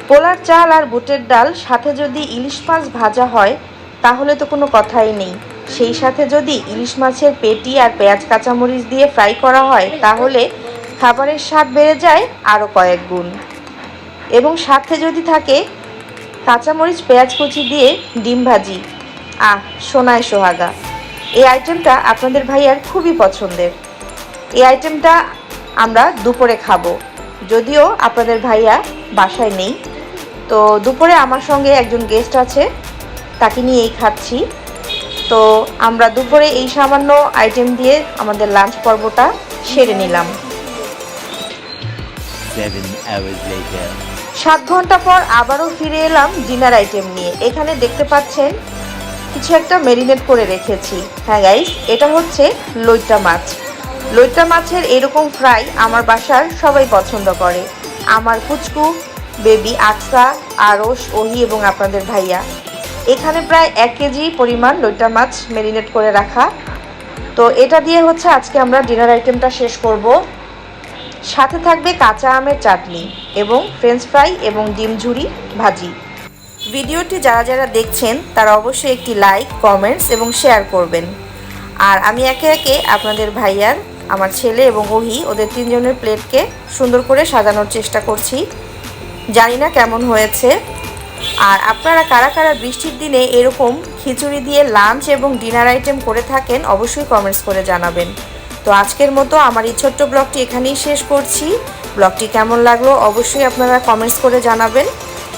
পোলার চাল আর বুটের ডাল সাথে যদি ইলিশ মাছ ভাজা হয় তাহলে তো কোনো কথাই নেই। সেই সাথে যদি ইলিশ মাছের পেটি আর পেঁয়াজ কাঁচামরিচ দিয়ে ফ্রাই করা হয় তাহলে খাবারের স্বাদ বেড়ে যায় আরও কয়েক গুণ। এবং সাথে যদি থাকে কাঁচামরিচ পেঁয়াজ কুচি দিয়ে ডিম ভাজি, সোনায় সোহাগা। এই আইটেমটা আপনাদের ভাইয়ার খুবই পছন্দের। এই আইটেমটা আমরা দুপুরে খাবো, যদিও আপনাদের ভাইয়া বাসায় নেই। তো দুপুরে আমার সঙ্গে একজন গেস্ট আছে, তাকে নিয়েই খাচ্ছি। তো আমরা দুপুরে এই সামান্য আইটেম দিয়ে আমাদের লাঞ্চ পর্বটা সেরে নিলাম। 7 ঘন্টা পর আবারও ফিরে এলাম ডিনার আইটেম নিয়ে। এখানে দেখতে পাচ্ছেন কিছু একটা ম্যারিনেট করে রেখেছি। হ্যাঁ গাইস, এটা হচ্ছে লইট্টা মাছ। লইট্টা মাছের এরকম ফ্রাই আমার বাসার সবাই পছন্দ করে। আমার পুচকু, বেবি আকসা, আরশ, ওহি এবং আপনাদের ভাইয়া। এখানে প্রায় 1 কেজি পরিমাণ লইট্টা মাছ ম্যারিনেট করে রাখা। তো এটা দিয়ে হচ্ছে আজকে আমরা ডিনার আইটেমটা শেষ করব। সাথে থাকবে কাঁচা আমের চাটনি এবং ফ্রেঞ্চ ফ্রাই এবং ডিম ঝুরি ভাজি। ভিডিওটি যারা যারা দেখছেন তারা অবশ্যই একটি লাইক, কমেন্টস এবং শেয়ার করবেন। আর আমি একে একে আপনাদের ভাইয়ার, আমার ছেলে এবং ওহি, ওদের 3 জনের প্লেটকে সুন্দর করে সাজানোর চেষ্টা করছি। জানি না কেমন হয়েছে। আর আপনারা কারা কারা বৃষ্টির দিনে এরকম খিচুড়ি দিয়ে লাঞ্চ এবং ডিনার আইটেম করে থাকেন অবশ্যই কমেন্টস করে জানাবেন। তো আজকের মতো আমার এই ছোট্ট ব্লগটি এখানেই শেষ করছি। ব্লগটি কেমন লাগলো অবশ্যই আপনারা কমেন্টস করে জানাবেন।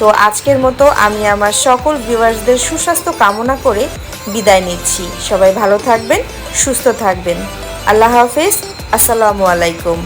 তো আজকের মতো আমি আমার সকল ভিউয়ার্সদের সুস্বাস্থ্য কামনা করে বিদায় নিচ্ছি। সবাই ভালো থাকবেন, সুস্থ থাকবেন। আল্লাহ হাফেজ, আসসালামু আলাইকুম।